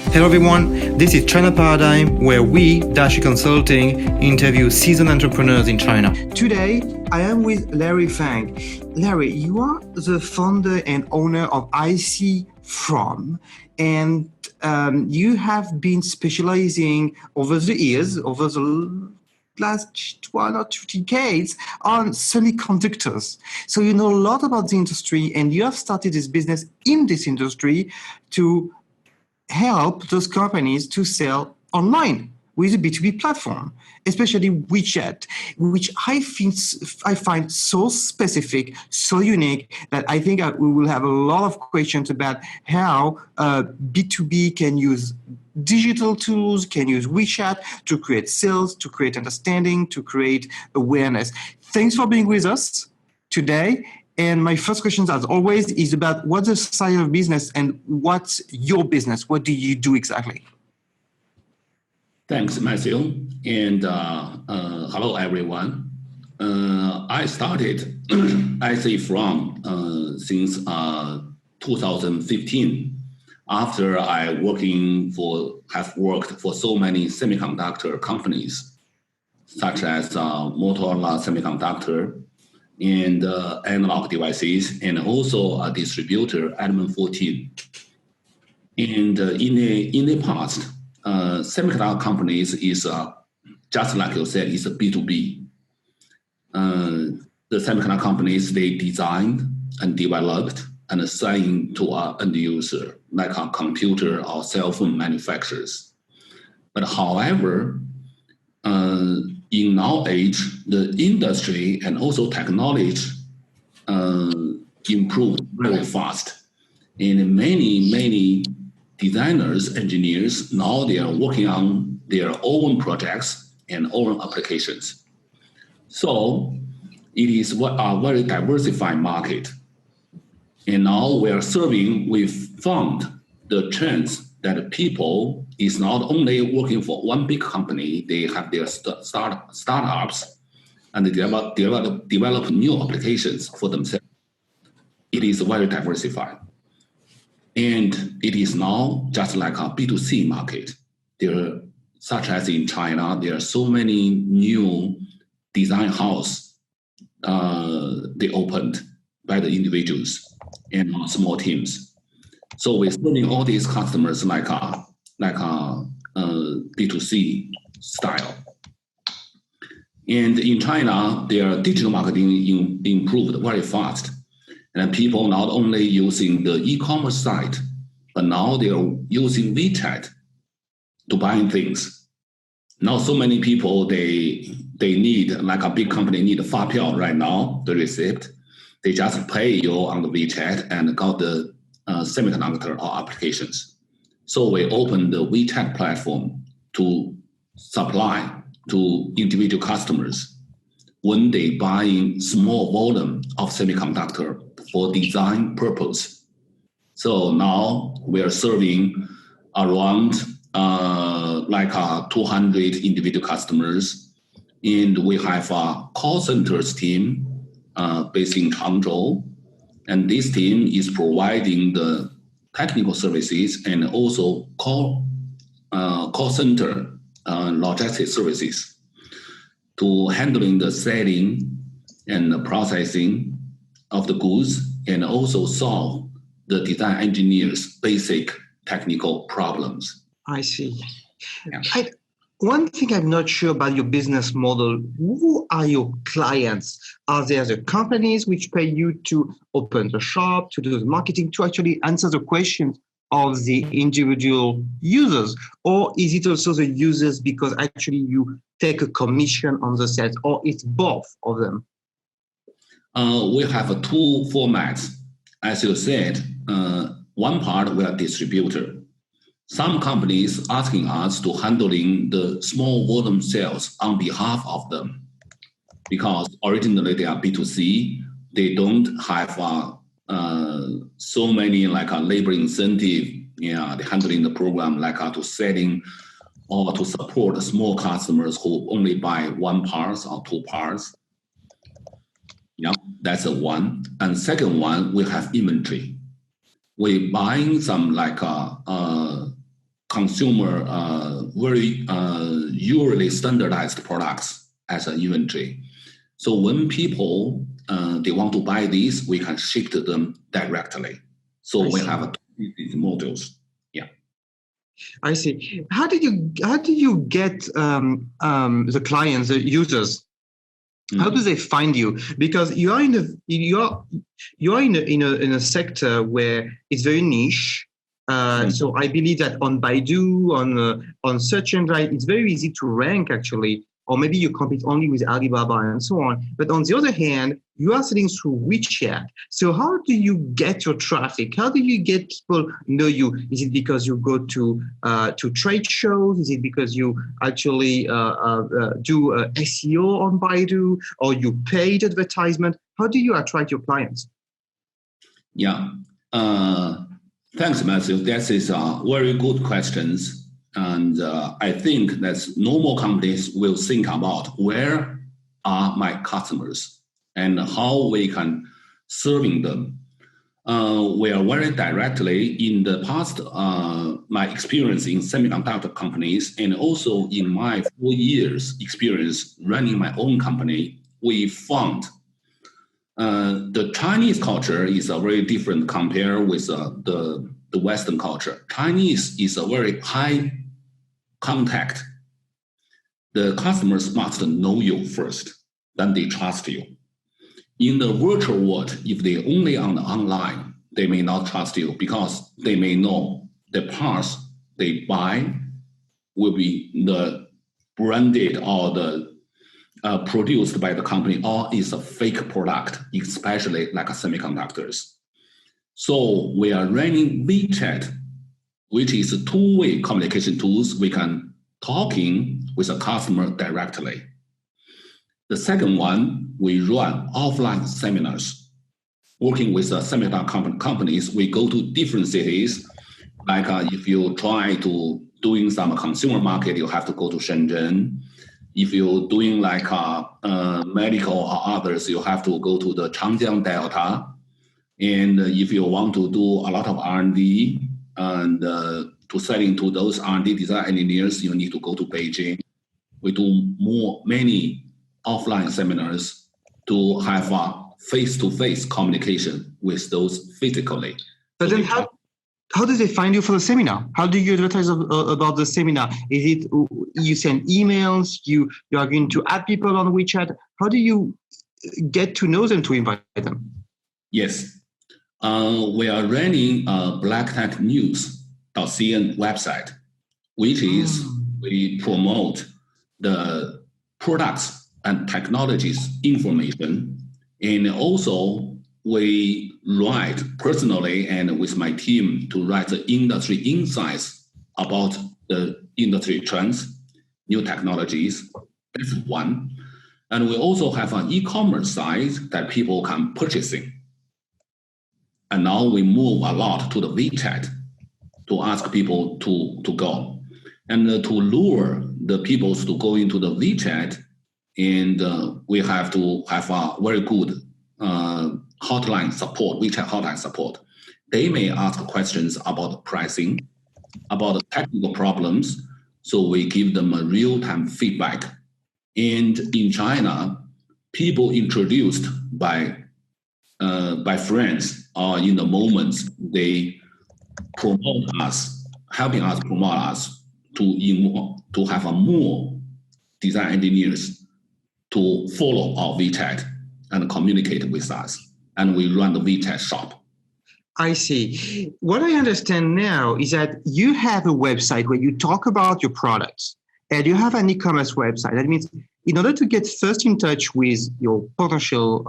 Hello everyone, this is China Paradigm, where we, Dashi Consulting, interview seasoned entrepreneurs in China. Today, I am with Larry Feng. Larry, you are the founder and owner of Icfrom, and you have been specializing over the years, over the last 1 or 2 decades on semiconductors. So you know a lot about the industry, and you have started this business in this industry to help those companies to sell online with a B2B platform, especially WeChat, which I find so specific, so unique, that I think we will have a lot of questions about how B2B can use digital tools, can use WeChat to create sales, to create understanding, to create awareness. Thanks for being with us today. And my first question, as always, is about what's the side of business and what's your business? What do you do exactly? Thanks, Matthew. And hello, everyone. I started Icfrom since 2015. After I have worked for so many semiconductor companies, such as Motorola Semiconductor, and analog devices, and also a distributor, Element 14. And in the past, semiconductor companies is just like you said, is a B2B. The semiconductor companies, they designed and developed and assigned to an end user, like a computer or cell phone manufacturers. But however, in our age, the industry and also technology improved very fast. And many designers, engineers, now they are working on their own projects and own applications. So it is a very diversified market. And now we found the trends that people is not only working for one big company, they have their startups and they develop new applications for themselves. It is very diversified. And it is now just like a B2C market. Such as in China, there are so many new design house they opened by the individuals and small teams. So we're serving all these customers like a B2C style. And in China, their digital marketing improved very fast. And people not only using the e-commerce site, but now they are using WeChat to buy things. Now so many people, they need, like a big company need a fapiao right now, the receipt. They just pay you on the WeChat and got the semiconductor or applications. So we opened the WeChat platform to supply to individual customers when they buying small volume of semiconductor for design purpose. So now we are serving around 200 individual customers, and we have a call centers team based in Hangzhou. And this team is providing the technical services and also call center logistics services to handling the selling and the processing of the goods, and also solve the design engineers' basic technical problems. I see. Yeah. One thing I'm not sure about your business model, who are your clients? Are there the companies which pay you to open the shop, to do the marketing, to actually answer the questions of the individual users? Or is it also the users because actually you take a commission on the sales, or it's both of them? We have two formats. As you said, one part we are distributor. Some companies asking us to handling the small volume sales on behalf of them, because originally they are B2C. They don't have so many like a labor incentive, they're handling the program like to selling or to support small customers who only buy one parts or two parts. Yeah, that's the one. And second one, we have inventory. We buying some like consumer very usually standardized products as an inventory. So when people they want to buy these, we can ship to them directly. So we have these models. Yeah, I see. How do you get the clients, the users? How do they find you? Because you are in a sector where it's very niche. So I believe that on Baidu, on search engine, it's very easy to rank actually. Or maybe you compete only with Alibaba and so on. But on the other hand, you are selling through WeChat. So how do you get your traffic? How do you get people know you? Is it because you go to trade shows? Is it because you actually do SEO on Baidu, or you paid advertisement? How do you attract your clients? Yeah. Thanks, Matthew. That is very good questions. And I think that normal companies will think about where are my customers and how we can serving them. We are very directly in the past, my experience in semiconductor companies and also in my 4 years experience running my own company, we found the Chinese culture is a very different compared with the Western culture. Chinese is a very high contact. The customers must know you first, then they trust you. In the virtual world, if they only on the online, they may not trust you because they may know the parts they buy will be the branded or the produced by the company or is a fake product, especially like semiconductors. So we are running WeChat, which is a two-way communication tools. We can talking with a customer directly. The second one, we run offline seminars. Working with semiconductor companies, we go to different cities. Like if you try to doing some consumer market, you have to go to Shenzhen. If you're doing like medical or others, you have to go to the Changjiang Delta. And if you want to do a lot of R&D, and to selling to those R&D design engineers, you need to go to Beijing. We do many offline seminars to have a face-to-face communication with those physically. But then how do they find you for the seminar? How do you advertise about the seminar? Is it you send emails, you are going to add people on WeChat? How do you get to know them to invite them? Yes. We are running blacktechnews.cn website, which is we promote the products and technologies information. And also we write personally and with my team to write the industry insights about the industry trends, new technologies. That's one. And we also have an e-commerce site that people can purchasing. And now we move a lot to the WeChat to ask people to go. And to lure the people to go into the WeChat, and we have to have a very good hotline support, WeChat hotline support. They may ask questions about pricing, about technical problems, so we give them a real-time feedback. And in China, people introduced by friends or in the moments they promote us, helping us promote us to have a more design engineers to follow our WeChat and communicate with us. And we run the WeChat shop. I see. What I understand now is that you have a website where you talk about your products, and you have an e-commerce website. That means in order to get first in touch with your potential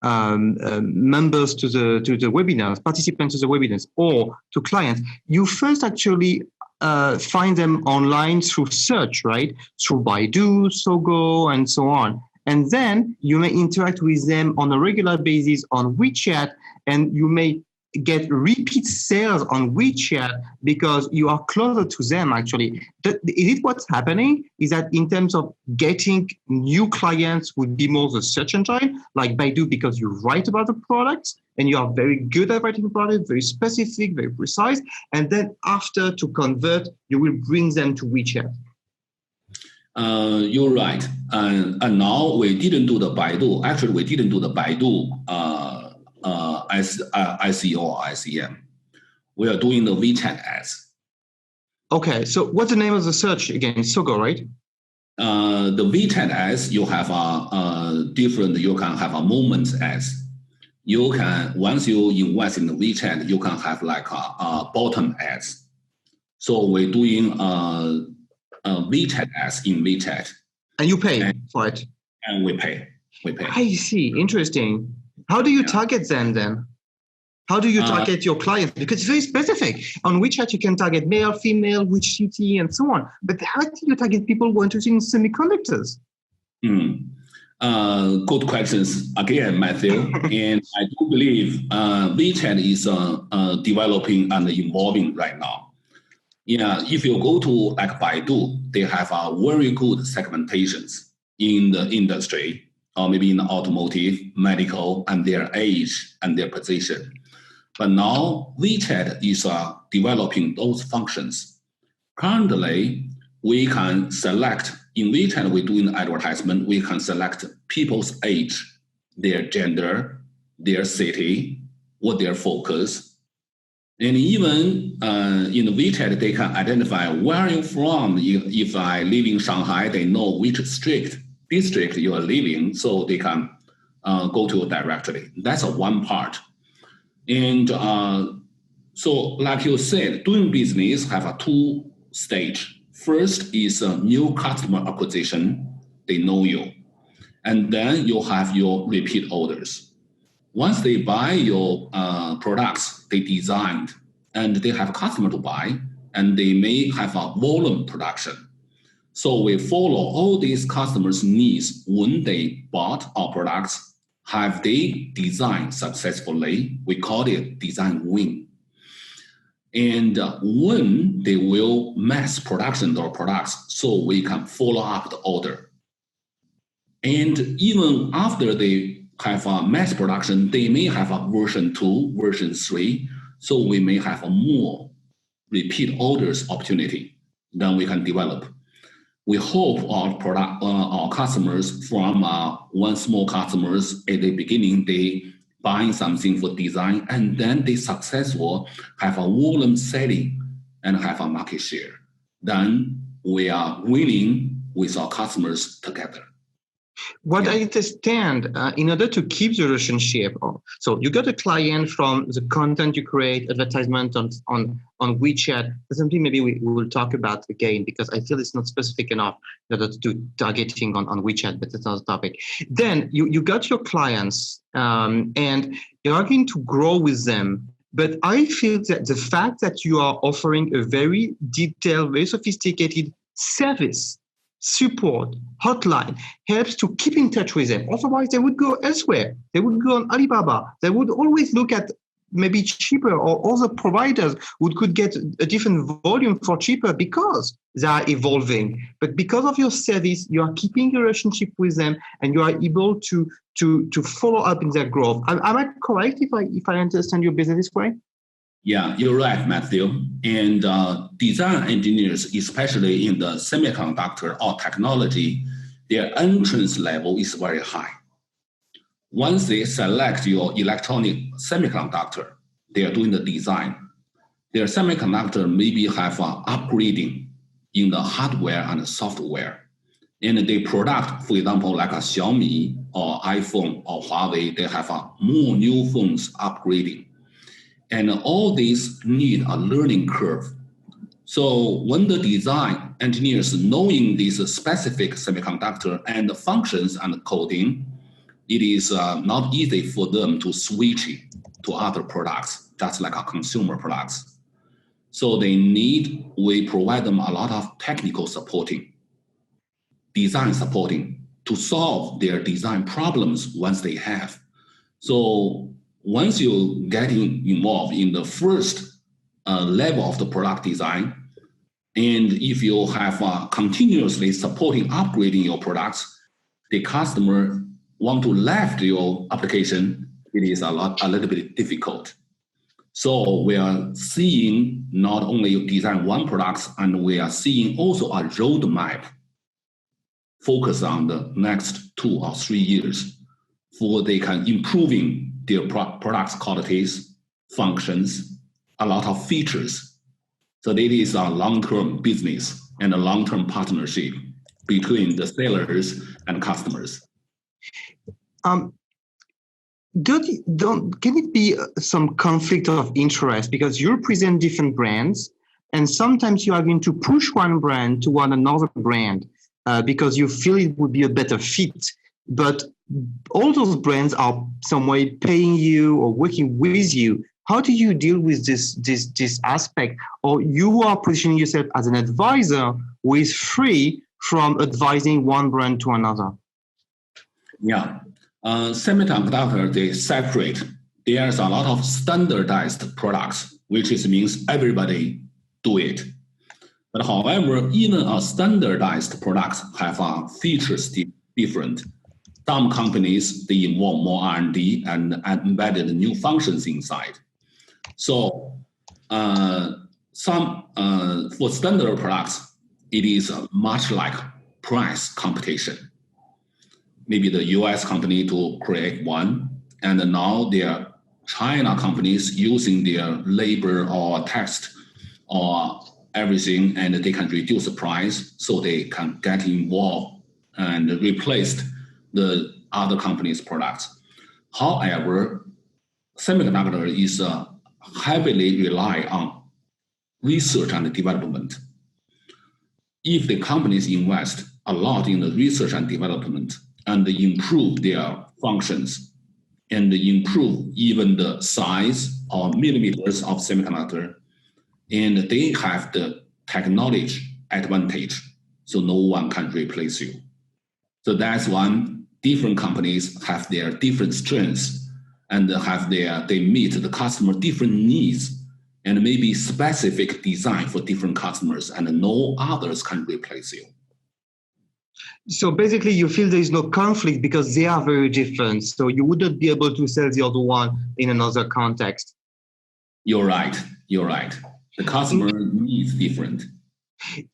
members to the webinars, participants to the webinars, or to clients, you first actually find them online through search, right? Through Baidu, Sogo, and so on. And then you may interact with them on a regular basis on WeChat, and you may get repeat sales on WeChat because you are closer to them, actually. Is it what's happening? Is that in terms of getting new clients would be more the search engine, like Baidu, because you write about the products? and you are very good at writing products, very specific, very precise. And then after to convert, you will bring them to WeChat. You're right. And now we didn't do the Baidu. Actually, we didn't do the Baidu SEO or ICM. We are doing the WeChat ads. Okay, so what's the name of the search again? It's Sogo, right? The WeChat ads, you have a different, you can have a moments ads. You can, once you invest in the WeChat, you can have like a bottom ads. So we're doing WeChat ads in WeChat. And you pay for it? And we pay. I see, interesting. How do you target them then? How do you target your clients? Because it's very specific. On WeChat, you can target male, female, which city, and so on. But how do you target people who are interested in semiconductors? Good questions again, Matthew. And I do believe WeChat is developing and evolving right now. Yeah, if you go to like Baidu, they have a very good segmentations in the industry, or maybe in the automotive, medical, and their age and their position. But now WeChat is developing those functions. Currently, we can select, in WeChat, we're doing advertisement, we can select people's age, their gender, their city, what their focus. And even in WeChat, they can identify where are you from. If I live in Shanghai, they know which district you are living, so they can go to you directly. That's one part. And so, like you said, doing business have a two stage. First is new customer acquisition. They know you. And then you have your repeat orders. Once they buy your products, they designed, and they have a customer to buy, and they may have a volume production. So we follow all these customers' needs when they bought our products. Have they designed successfully? We call it design win. And when they will mass production their products, so we can follow up the order. And even after they have a mass production, they may have a version 2, version 3, so we may have a more repeat orders opportunity than we can develop. We hope our customers from one small customers at the beginning, they buying something for design, and then they successful have a volume selling and have a market share. Then we are winning with our customers together. What I understand, in order to keep the relationship, so you got a client from the content you create, advertisement on WeChat. That's something maybe we will talk about again, because I feel it's not specific enough in order to do targeting on WeChat, but that's another topic. Then you got your clients, and you're going to grow with them. But I feel that the fact that you are offering a very detailed, very sophisticated service, support, hotline, helps to keep in touch with them. Otherwise, they would go elsewhere. They would go on Alibaba. They would always look at maybe cheaper, or other providers who could get a different volume for cheaper because they are evolving. But because of your service, you are keeping a relationship with them, and you are able to follow up in their growth. Am I correct if I understand your business this way? Yeah, you're right, Matthew. And design engineers, especially in the semiconductor or technology, their entrance level is very high. Once they select your electronic semiconductor, they are doing the design. Their semiconductor maybe have upgrading in the hardware and software. And the product, for example, like a Xiaomi or iPhone or Huawei, they have more new phones upgrading. And all these need a learning curve. So when the design engineers knowing this specific semiconductor and the functions and the coding, it is not easy for them to switch to other products, just like our consumer products. So we provide them a lot of technical supporting, design supporting to solve their design problems once they have. So once you get involved in the first level of the product design, and if you have continuously supporting, upgrading your products, the customer want to left your application, it is a little bit difficult. So we are seeing not only design one product, and we are seeing also a roadmap focus on the next 2 or 3 years for they can improving their products qualities, functions, a lot of features. So it is a long-term business and a long-term partnership between the sellers and customers. Can it be some conflict of interest because you represent different brands, and sometimes you are going to push one brand to another brand because you feel it would be a better fit, but all those brands are some way paying you or working with you. How do you deal with this aspect? Or you are positioning yourself as an advisor who is free from advising one brand to another? Yeah. Semiconductor, they separate. There's a lot of standardized products, which means everybody do it. But however, even a standardized products have features different. Some companies, they involve more R&D and embedded new functions inside. So for standard products, it is much like price competition. Maybe the US company to create one, and now there are China companies using their labor or text or everything, and they can reduce the price so they can get involved and replace the other company's products. However, semiconductor is heavily rely on research and development. If the companies invest a lot in the research and development and improve their functions and improve even the size or millimeters of semiconductor, and they have the technology advantage, so no one can replace you. So that's one. Different companies have their different strengths and they meet the customer different needs and maybe specific design for different customers, and no others can replace you. So basically you feel there is no conflict because they are very different. So you wouldn't be able to sell the other one in another context. You're right. The customer needs different.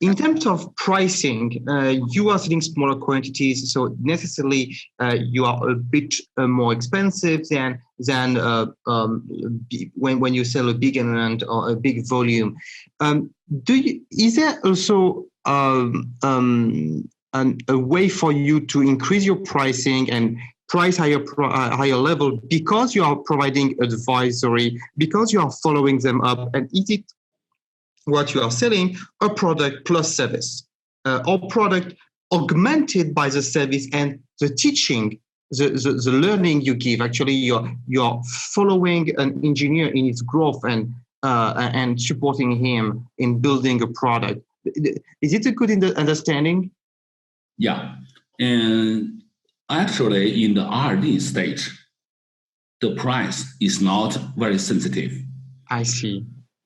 In terms of pricing, you are selling smaller quantities, so necessarily you are a bit more expensive than when you sell a big amount or a big volume. Is there also a way for you to increase your pricing and price higher level because you are providing advisory, because you are following them up? And is it what you are selling, a product plus service, or product augmented by the service and the teaching, the learning you give? Actually, you're following an engineer in his growth and supporting him in building a product. Is it a good understanding? Yeah, and actually in the R&D stage, the price is not very sensitive. I see.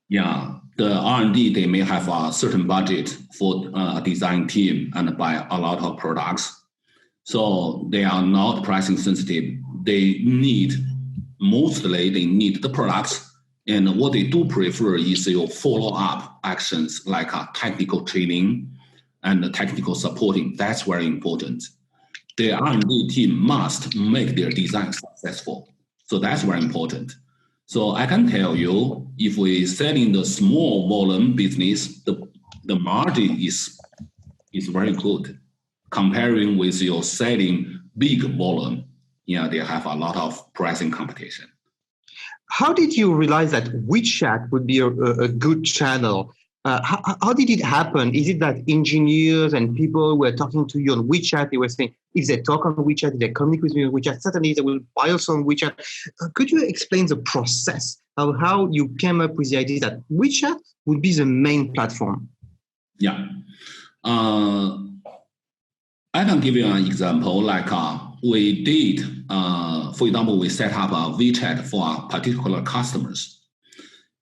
Yeah, the R&D, they may have a certain budget for a design team and buy a lot of products. So they are not pricing sensitive. They need the products. And what they do prefer is your follow-up actions like technical training and technical supporting. That's very important. The R&D team must make their design successful. So that's very important. So I can tell you, if we sell in the small volume business, the margin is very good. Comparing with your selling big volume, they have a lot of pricing competition. How did you realize that WeChat would be a good channel? How did it happen? Is it that engineers and people were talking to you on WeChat? They were saying, if they talk on WeChat, if they communicate with me on WeChat, certainly they will buy also on WeChat. Could you explain the process of how you came up with the idea that WeChat would be the main platform? Yeah. I can give you an example. Like we did, for example, we set up a WeChat for particular customers.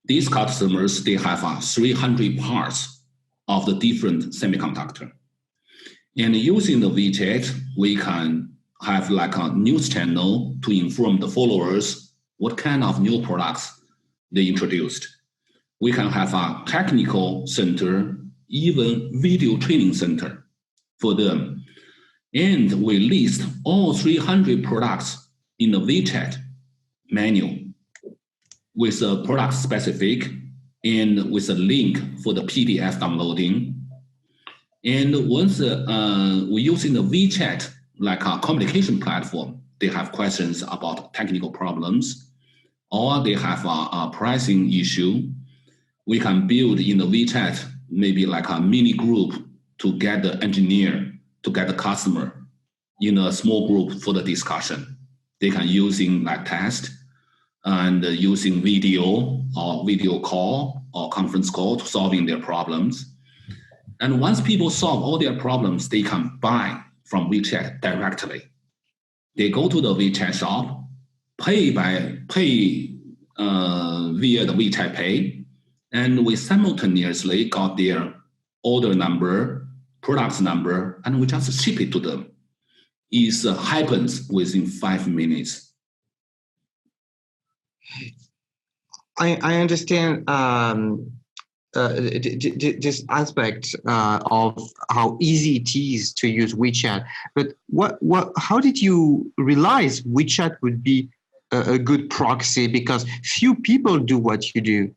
These customers, they have 300 parts of the different semiconductor. And using the WeChat, we can have like a news channel to inform the followers what kind of new products they introduced. We can have a technical center, even video training center for them. And we list all 300 products in the WeChat menu with a product specific and with a link for the PDF downloading. And once we use in the WeChat, like a communication platform, they have questions about technical problems, or they have a pricing issue, we can build in the WeChat maybe like a mini group to get the engineer, to get the customer in a small group for the discussion. They can using like test and using video or video call or conference call to solving their problems. And once people solve all their problems, they can buy from WeChat directly. They go to the WeChat shop, pay via the WeChat Pay, and we simultaneously got their order number, products number, and we just ship it to them. It happens within 5 minutes. I understand this aspect of how easy it is to use WeChat. But how did you realize WeChat would be a good proxy? Because few people do what you do.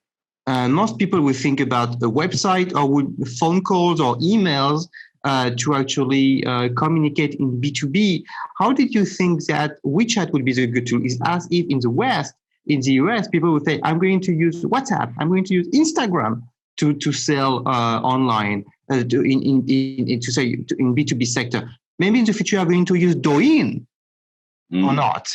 Most people would think about a website or would phone calls or emails to actually communicate in B2B. How did you think that WeChat would be the good tool? It's as if in the West, in the US, people would say, I'm going to use WhatsApp, I'm going to use Instagram to sell online, in B2B sector. Maybe in the future, I'm going to use Douyin or not.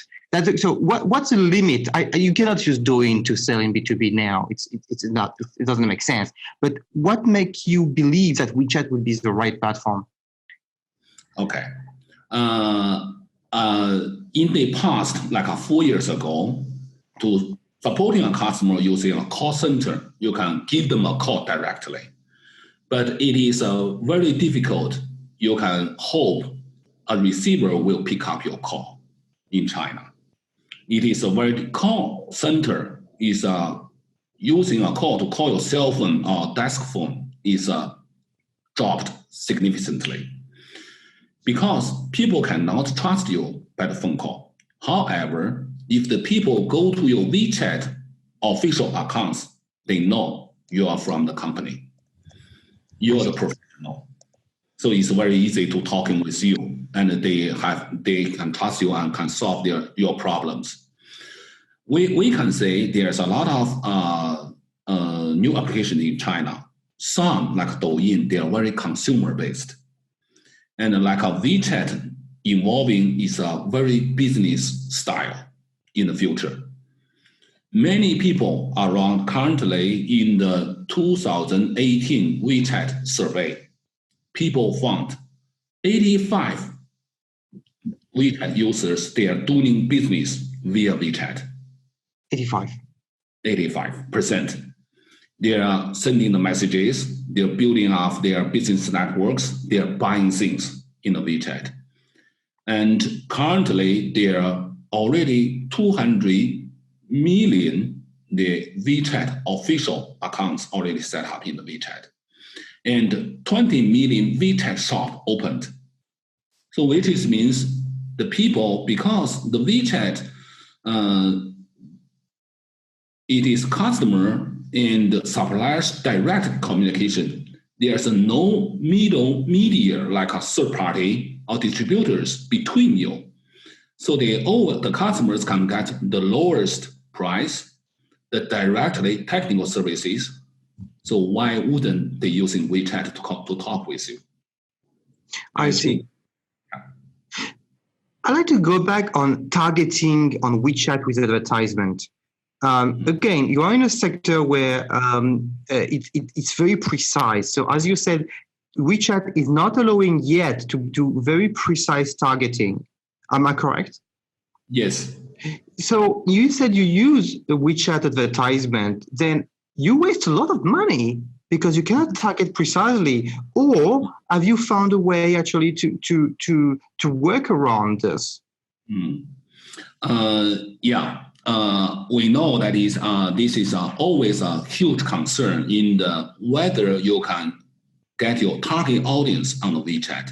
So what's the limit? You cannot use Douyin to sell in B2B now. It's not. It doesn't make sense. But what makes you believe that WeChat would be the right platform? Okay. In the past, like 4 years ago, to supporting a customer using a call center, you can give them a call directly. But it is very difficult. You can hope a receiver will pick up your call in China. It is a very call center is using a call to call your cell phone or desk phone is dropped significantly because people cannot trust you by the phone call. However, if the people go to your WeChat official accounts, they know you are from the company. You are the professional. So it's very easy to talking with you, and they can trust you and can solve your problems. We can say there's a lot of new applications in China. Some, like Douyin, they are very consumer-based. And like a WeChat evolving is a very business style in the future. Many people around currently in the 2018 WeChat survey, people found 85 WeChat users, they are doing business via WeChat. 85%. They are sending the messages, they're building up their business networks, they're buying things in the WeChat. And currently, there are already 200 million the WeChat official accounts already set up in the WeChat. And 20 million WeChat shop opened. So which means the people, because the WeChat, it is customer and suppliers direct communication. There's no middle media like a third party or distributors between you. So the customers can get the lowest price, the directly technical services. So why wouldn't they using WeChat to talk with you? I see. I'd like to go back on targeting on WeChat with advertisement. Again, you are in a sector where it's very precise. So as you said, WeChat is not allowing yet to do very precise targeting. Am I correct? Yes. So you said you use the WeChat advertisement, then you waste a lot of money because you cannot target precisely. Or have you found a way actually to work around this? Yeah. we know that this is always a huge concern in whether you can get your target audience on the WeChat.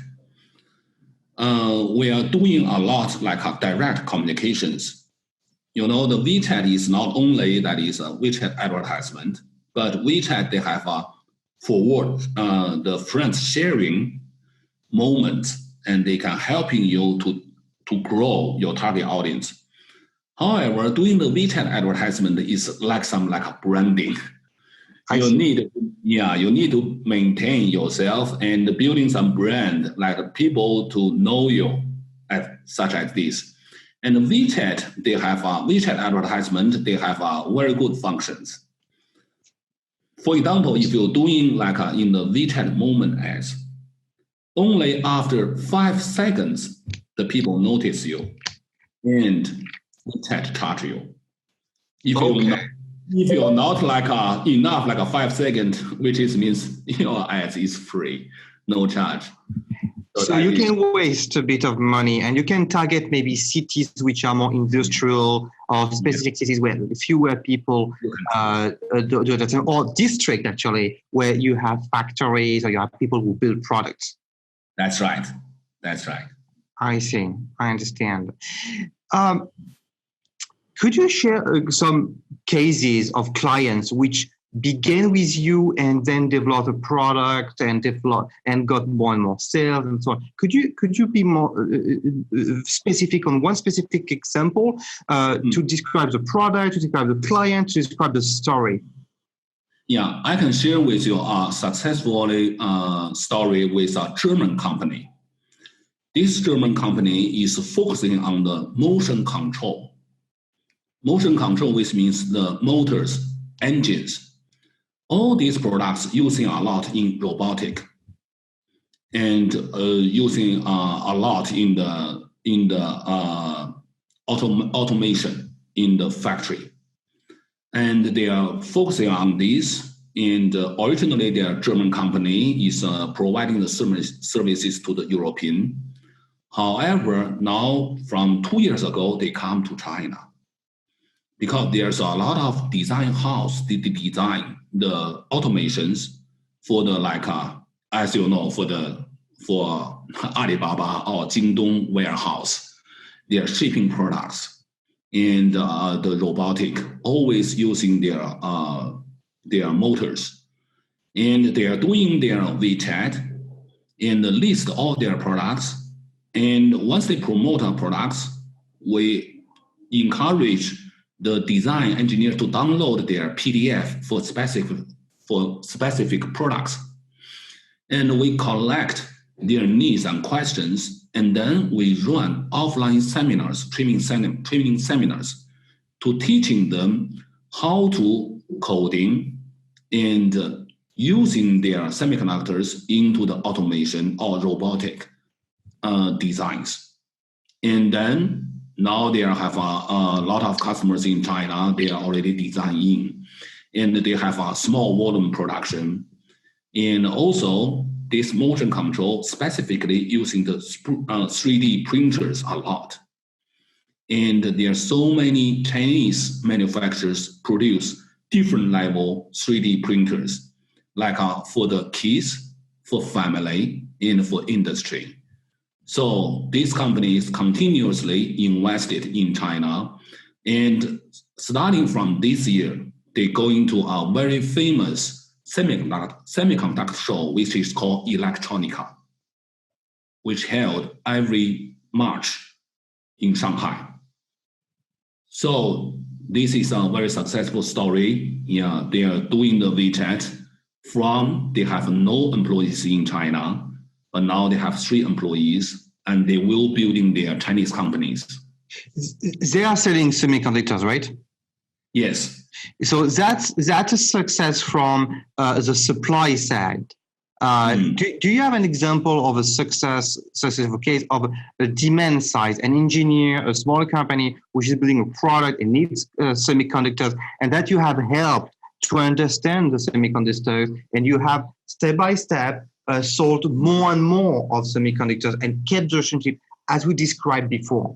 We are doing a lot like direct communications. The WeChat is not only that is a WeChat advertisement, but WeChat, they have a forward the friends sharing moment, and they can helping you to grow your target audience. However, doing the WeChat advertisement is like a branding. You need to maintain yourself and building some brand, like people to know you such as this. And WeChat, they have a WeChat advertisement, they have very good functions. For example, if you're doing like in the WeChat moment ads, only after 5 seconds, the people notice you and WeChat charge you. If you're not like enough, like a 5 second, which means your ads is free, no charge. So you can waste a bit of money, and you can target maybe cities which are more industrial or specific cities where fewer people do that, or district actually where you have factories or you have people who build products. That's right. I see. I understand. Could you share some cases of clients which began with you and then developed a product and got more and more sales and so on? Could you be more specific on one specific example to describe the product, to describe the client, to describe the story? Yeah, I can share with you a successful story with a German company. This German company is focusing on the motion control. Motion control, which means the motors, engines. All these products using a lot in robotic and using a lot in the automation in the factory. And they are focusing on this. And originally, their German company is providing the services to the European. However, now from 2 years ago, they come to China because there's a lot of design house to design the automations for the as you know, for Alibaba or Jingdong warehouse. They are shipping products and the robotic always using their motors, and they are doing their WeChat and list all their products. And once they promote our products, we encourage the design engineer to download their PDF for specific products. And we collect their needs and questions, and then we run offline seminars, training seminars, to teaching them how to coding and using their semiconductors into the automation or robotic designs. And then now they have a lot of customers in China. They are already designing, and they have a small volume production. And also this motion control specifically using the 3D printers a lot. And there are so many Chinese manufacturers produce different level 3D printers, like for the kids, for family, and for industry. So this company is continuously invested in China, and starting from this year, they go into a very famous semiconductor show, which is called Electronica, which held every March in Shanghai. So this is a very successful story. Yeah, they are doing the WeChat they have no employees in China, but now they have 3 employees, and they will building their Chinese companies. They are selling semiconductors, right? Yes. So that's a success from the supply side. Do you have an example of a successful case of a demand side, an engineer, a smaller company which is building a product and needs semiconductors, and that you have helped to understand the semiconductors, and you have step by step sold more and more of semiconductors and kept the relationship as we described before?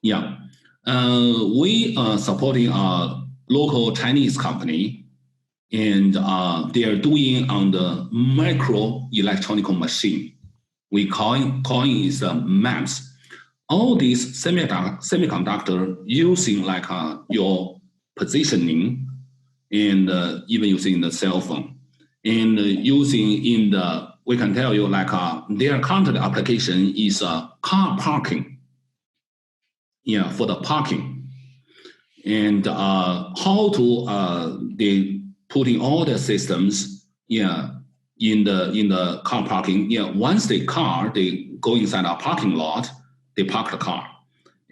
Yeah. We are supporting a local Chinese company, and they are doing on the micro electronic machine. We calling is MEMS. All these semiconductor using like your positioning, and even using the cell phone, and using in the, we can tell you like their current application is car parking. Yeah, for the parking, and how to they putting all the systems, yeah, in the car parking. Yeah, once they go inside a parking lot, they park the car,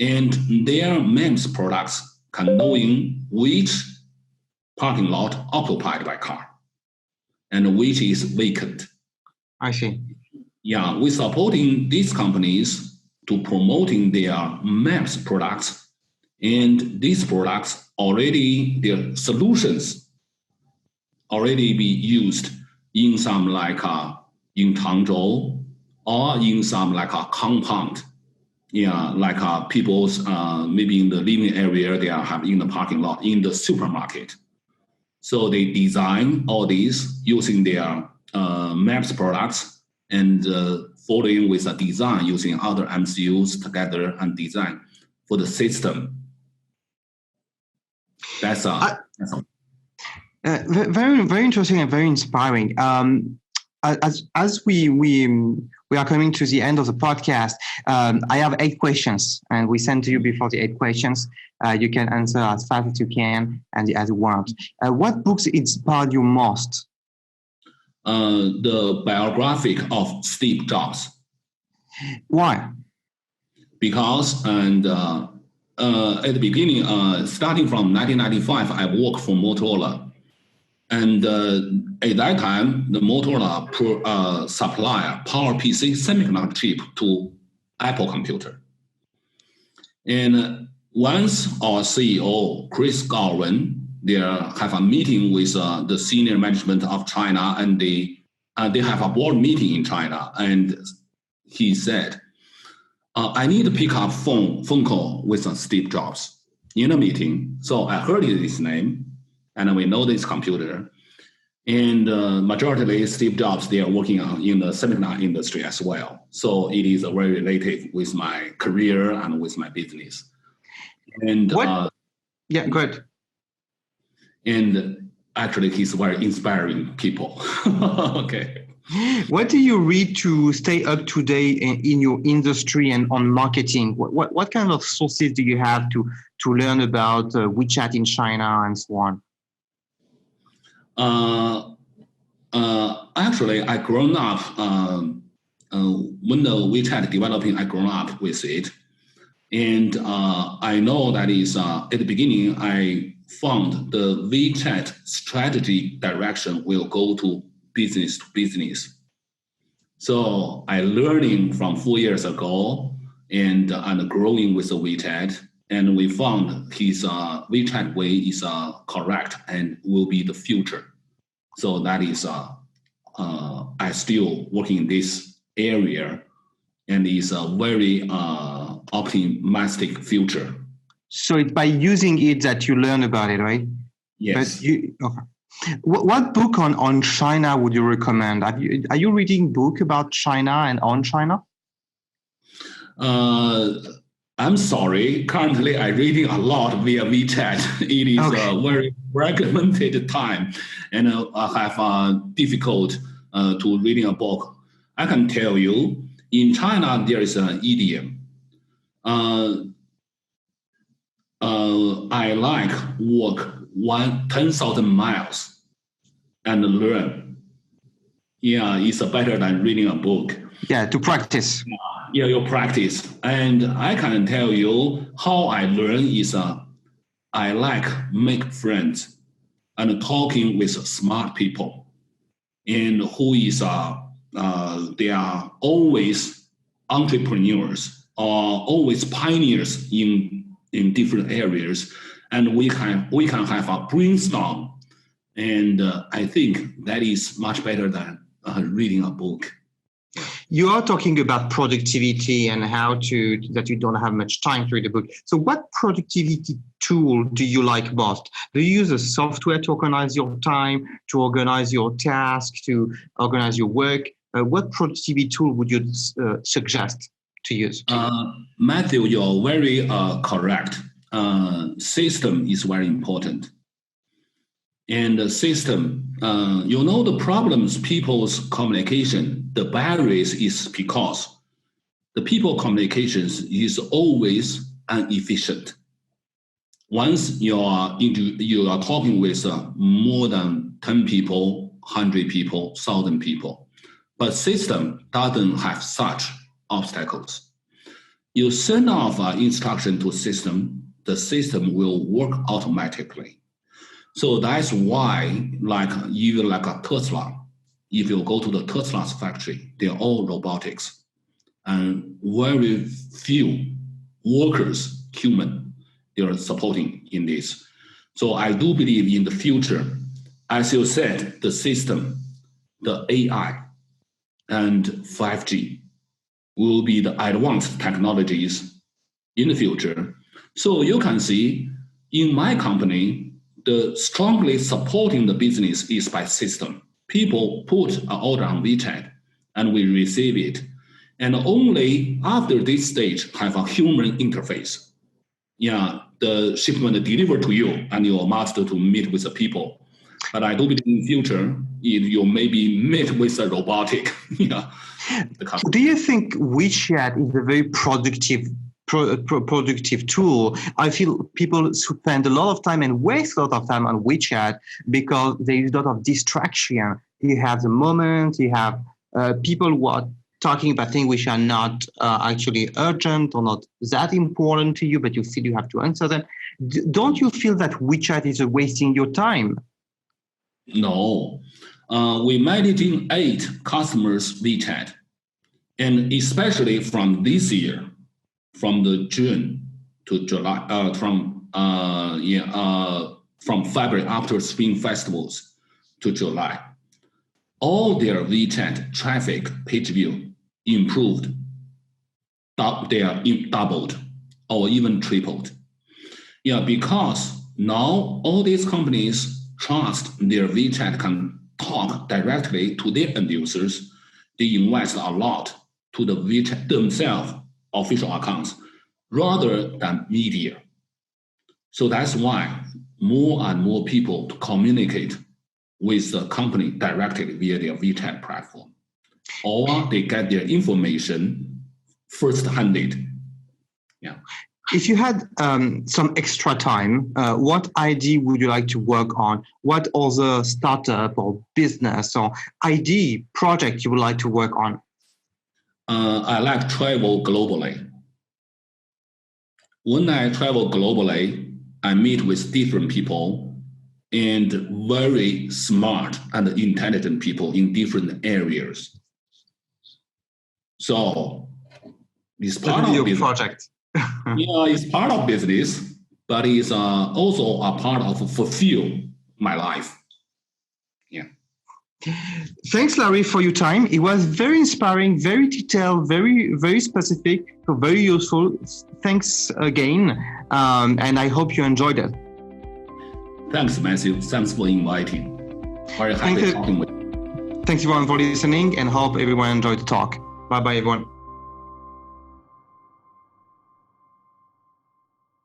and their MEMS products can knowing which parking lot occupied by car and which is vacant. I see. Yeah, we're supporting these companies to promoting their MEMS products, and these products already, their solutions already be used in some like in Changzhou or in some like a compound. Yeah, like people's maybe in the living area, they are have in the parking lot, in the supermarket. So they design all these using their MEMS products, and following with a design using other MCUs together and design for the system. That's all. Very, very interesting and very inspiring. As we are coming to the end of the podcast, I have 8 questions, and we sent to you before the 8 questions. You can answer as fast as you can and as you want. What books inspired you most? The biography of Steve Jobs. Why? Because at the beginning, starting from 1995, I worked for Motorola. And at that time, the Motorola supplier PowerPC semiconductor chip to Apple computer. And once our CEO, Chris Garvin, they have a meeting with the senior management of China, and they have a board meeting in China. And he said, I need to pick up phone call with Steve Jobs in a meeting. So I heard his name, and we know this computer. And majority Steve Jobs, they are working in the semiconductor industry as well. So it is very related with my career and with my business. And yeah, good. And actually, he's very inspiring people. Okay. What do you read to stay up to date in your industry and on marketing? What kind of sources do you have to learn about WeChat in China and so on? Actually, I grown up when the WeChat developing. I grown up with it, and I know that is at the beginning. I found the WeChat strategy direction will go to business to business. So I learning from 4 years ago and growing with the WeChat, and we found his WeChat way is correct and will be the future. So that is I still working in this area, and is a very optimistic future. So it's by using it that you learn about it, right? Yes. Okay. What book on China would you recommend? Are you reading book about China and on China? I'm sorry. Currently, I'm reading a lot via WeChat. It is a very fragmented time, and I have difficult to reading a book. I can tell you, in China there is an idiom. I like walk 10,000 miles and learn. Yeah, it's better than reading a book. Yeah, to practice. Yeah, you practice. And I can tell you how I learn is I like make friends and talking with smart people, and who is they are always entrepreneurs or always pioneers in different areas, and we can have a brainstorm, and I think that is much better than reading a book. You are talking about productivity and that you don't have much time to read a book. So what productivity tool do you like most? Do you use a software to organize your time, to organize your tasks, to organize your work? What productivity tool would you suggest to use? Matthew, you're very correct. System is very important. And the system, the problems, people's communication, the barriers is because the people communications is always inefficient. Once you are talking with more than 10 people, 100 people, 1,000 people, but system doesn't have such obstacles. You send off an instruction to system, the system will work automatically. So that's why, even like a Tesla, if you go to the Tesla's factory, they're all robotics, and very few workers, human, they are supporting in this. So I do believe in the future, as you said, the system, the AI, and 5G will be the advanced technologies in the future. So you can see in my company, the strongly supporting the business is by system. People put an order on WeChat and we receive it. And only after this stage have a human interface. Yeah, the shipment delivered to you and your master to meet with the people. But I do believe in the future, if you maybe meet with a robotic, Do you think WeChat is a very productive tool? I feel people spend a lot of time and waste a lot of time on WeChat because there is a lot of distraction. You have the moment, you have people who are talking about things which are not actually urgent or not that important to you, but you feel you have to answer them. Don't you feel that WeChat is wasting your time? No. We managing 8 customers WeChat, and especially from this year, from the June to July, from February after Spring Festivals to July, all their WeChat traffic page view improved. They are doubled or even tripled. Yeah, because now all these companies trust their WeChat can talk directly to their end users. They invest a lot to the WeChat themselves official accounts rather than media. So that's why more and more people communicate with the company directly via their WeChat platform, or they get their information first-handed. Yeah. If you had some extra time, what idea would you like to work on? What other startup or business or idea project you would like to work on? I like travel globally. When I travel globally, I meet with different people and very smart and intelligent people in different areas. So it's part of business. Project. Yeah, it's part of business, but it's also a part of fulfill my life. Yeah. Thanks, Larry, for your time. It was very inspiring, very detailed, very, very specific, so very useful. Thanks again, and I hope you enjoyed it. Thanks, Matthew. Thanks for inviting. Very happy talking with you. Thanks, everyone, for listening, and hope everyone enjoyed the talk. Bye-bye, everyone.